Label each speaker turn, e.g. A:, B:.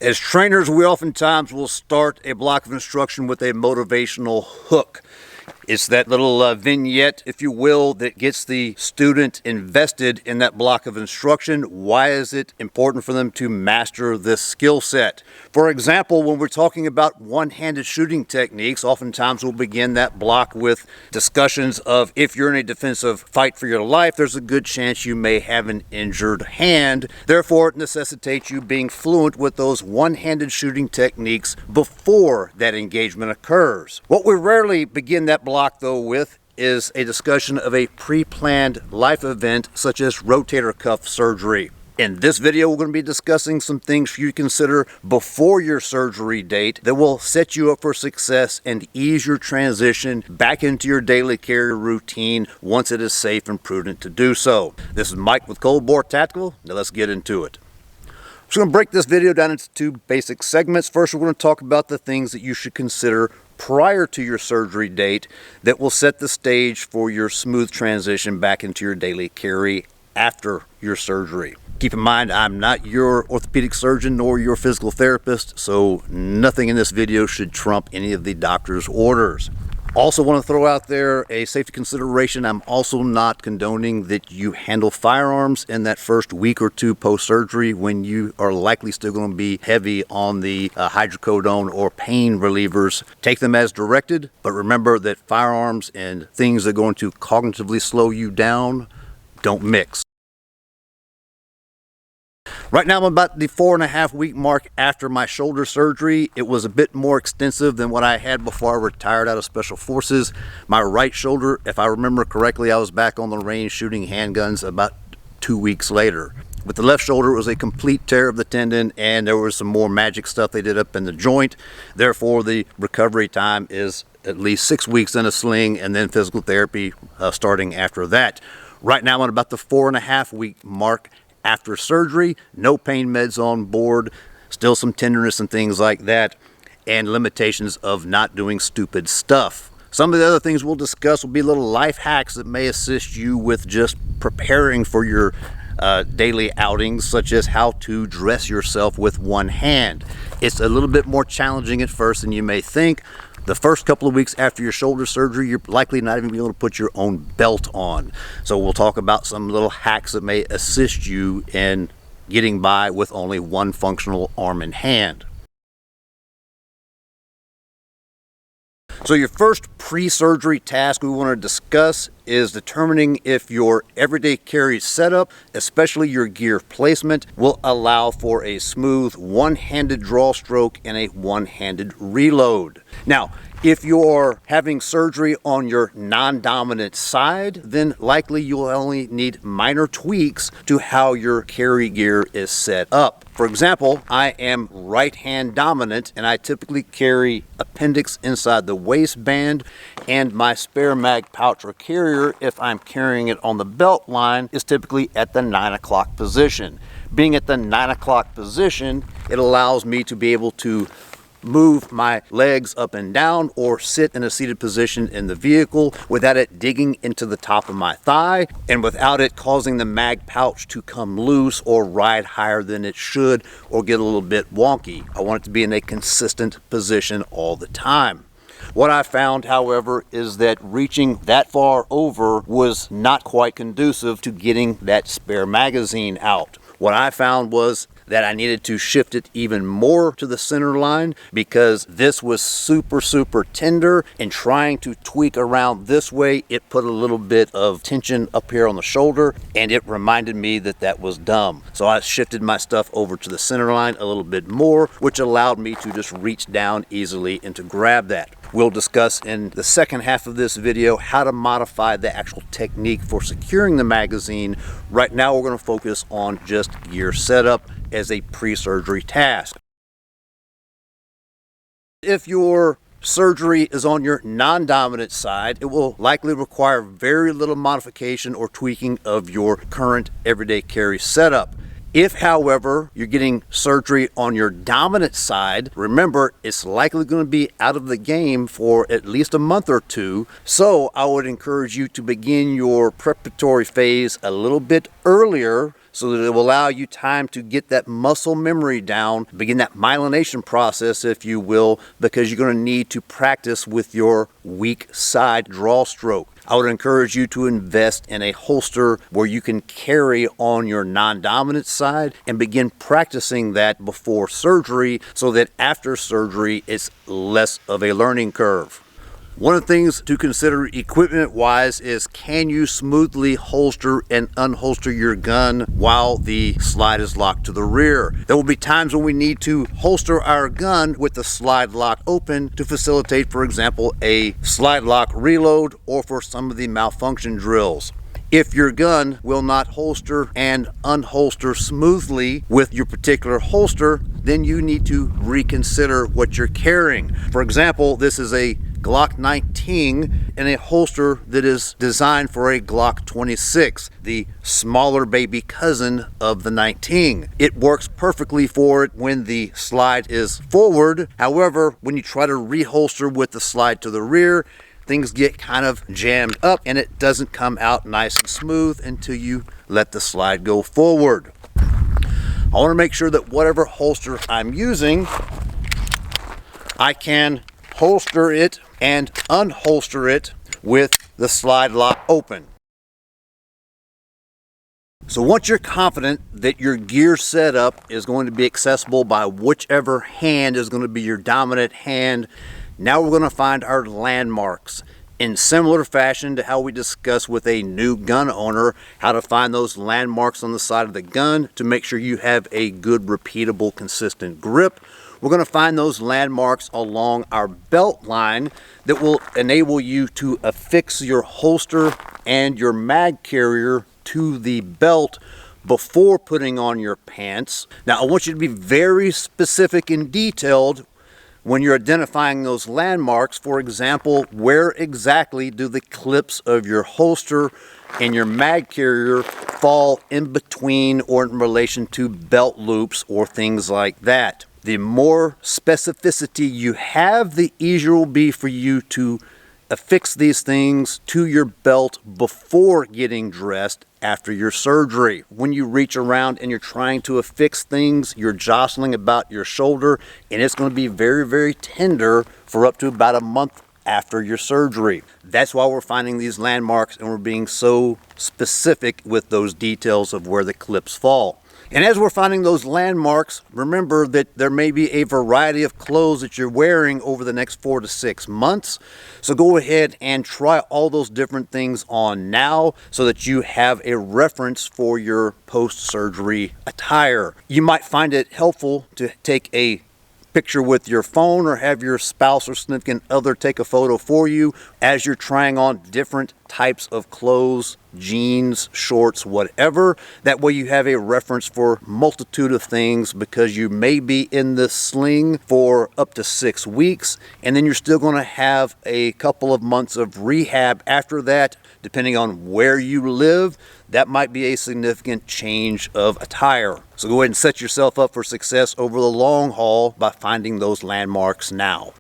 A: As trainers, we oftentimes will start a block of instruction with a motivational hook. It's that little vignette, if you will, that gets the student invested in that block of instruction. Why is it important for them to master this skill set? For example, when we're talking about one-handed shooting techniques, oftentimes we'll begin that block with discussions of if you're in a defensive fight for your life, there's a good chance you may have an injured hand. Therefore, it necessitates you being fluent with those one-handed shooting techniques before that engagement occurs. What we rarely begin that block though with is a discussion of a pre-planned life event such as rotator cuff surgery. In this video, we're going to be discussing some things for you to consider before your surgery date that will set you up for success and ease your transition back into your daily care routine once it is safe and prudent to do so. This is Mike with Cold Bore Tactical. Now let's get into it. I'm just going to break this video down into two basic segments. First, we're going to talk about the things that you should consider prior to your surgery date that will set the stage for your smooth transition back into your daily carry after your surgery. Keep in mind, I'm not your orthopedic surgeon nor your physical therapist, so nothing in this video should trump any of the doctor's orders. Also want to throw out there a safety consideration. I'm also not condoning that you handle firearms in that first week or two post-surgery when you are likely still going to be heavy on the hydrocodone or pain relievers. Take them as directed, but remember that firearms and things that are going to cognitively slow you down don't mix. Right now I'm about the 4.5 week mark after my shoulder surgery. It was a bit more extensive than what I had before I retired out of Special Forces. My right shoulder, if I remember correctly, I was back on the range shooting handguns about 2 weeks later. With the left shoulder, it was a complete tear of the tendon, and there was some more magic stuff they did up in the joint. Therefore, the recovery time is at least 6 weeks in a sling, and then physical therapy starting after that. Right now I'm at about the 4.5 week mark after surgery. No pain meds on board, still some tenderness and things like that, and limitations of not doing stupid stuff. Some of the other things we'll discuss will be little life hacks that may assist you with just preparing for your daily outings, such as how to dress yourself with one hand. It's a little bit more challenging at first than you may think. The first couple of weeks after your shoulder surgery, you're likely not even able to put your own belt on. So we'll talk about some little hacks that may assist you in getting by with only one functional arm and hand. So your first pre-surgery task we want to discuss is determining if your everyday carry setup, especially your gear placement, will allow for a smooth one-handed draw stroke and a one-handed reload. Now, if you're having surgery on your non-dominant side, then likely you'll only need minor tweaks to how your carry gear is set up. For example, I am right hand dominant and I typically carry appendix inside the waistband, and my spare mag pouch or carrier, if I'm carrying it on the belt line, is typically at the 9 o'clock position. Being at the 9 o'clock position, it allows me to be able to move my legs up and down or sit in a seated position in the vehicle without it digging into the top of my thigh and without it causing the mag pouch to come loose or ride higher than it should or get a little bit wonky. I want it to be in a consistent position all the time. What I found, however, is that reaching that far over was not quite conducive to getting that spare magazine out. What I found was that I needed to shift it even more to the center line because this was super tender, and trying to tweak around this way, it put a little bit of tension up here on the shoulder, and it reminded me that that was dumb. So I shifted my stuff over to the center line a little bit more, which allowed me to just reach down easily and to grab that. We'll discuss in the second half of this video how to modify the actual technique for securing the magazine. Right now we're going to focus on just gear setup as a pre-surgery task. If your surgery is on your non-dominant side, it will likely require very little modification or tweaking of your current everyday carry setup. If, however, you're getting surgery on your dominant side, remember, it's likely going to be out of the game for at least a month or two. So I would encourage you to begin your preparatory phase a little bit earlier so that it will allow you time to get that muscle memory down, begin that myelination process, if you will, because you're going to need to practice with your weak side draw stroke. I would encourage you to invest in a holster where you can carry on your non-dominant side and begin practicing that before surgery so that after surgery it's less of a learning curve. One of the things to consider equipment-wise is, can you smoothly holster and unholster your gun while the slide is locked to the rear? There will be times when we need to holster our gun with the slide lock open to facilitate, for example, a slide lock reload or for some of the malfunction drills. If your gun will not holster and unholster smoothly with your particular holster, then you need to reconsider what you're carrying. For example, this is a Glock 19 in a holster that is designed for a Glock 26, the smaller baby cousin of the 19. It works perfectly for it when the slide is forward. However, when you try to reholster with the slide to the rear, things get kind of jammed up and it doesn't come out nice and smooth until you let the slide go forward. I want to make sure that whatever holster I'm using, I can holster it and unholster it with the slide lock open. So once you're confident that your gear setup is going to be accessible by whichever hand is going to be your dominant hand, now we're going to find our landmarks. In similar fashion to how we discussed with a new gun owner, how to find those landmarks on the side of the gun to make sure you have a good, repeatable, consistent grip. We're going to find those landmarks along our belt line that will enable you to affix your holster and your mag carrier to the belt before putting on your pants. Now, I want you to be very specific and detailed when you're identifying those landmarks. For example, where exactly do the clips of your holster and your mag carrier fall in between or in relation to belt loops or things like that? The more specificity you have, the easier it will be for you to affix these things to your belt before getting dressed after your surgery. When you reach around and you're trying to affix things, you're jostling about your shoulder and it's going to be very, very tender for up to about a month after your surgery. That's why we're finding these landmarks and we're being so specific with those details of where the clips fall. And as we're finding those landmarks, remember that there may be a variety of clothes that you're wearing over the next 4 to 6 months. So go ahead and try all those different things on now so that you have a reference for your post-surgery attire. You might find it helpful to take a picture with your phone or have your spouse or significant other take a photo for you as you're trying on different types of clothes, jeans, shorts, whatever. That way you have a reference for a multitude of things, because you may be in this sling for up to 6 weeks and then you're still going to have a couple of months of rehab after that. Depending on where you live, that might be a significant change of attire. So go ahead and set yourself up for success over the long haul by finding those landmarks now.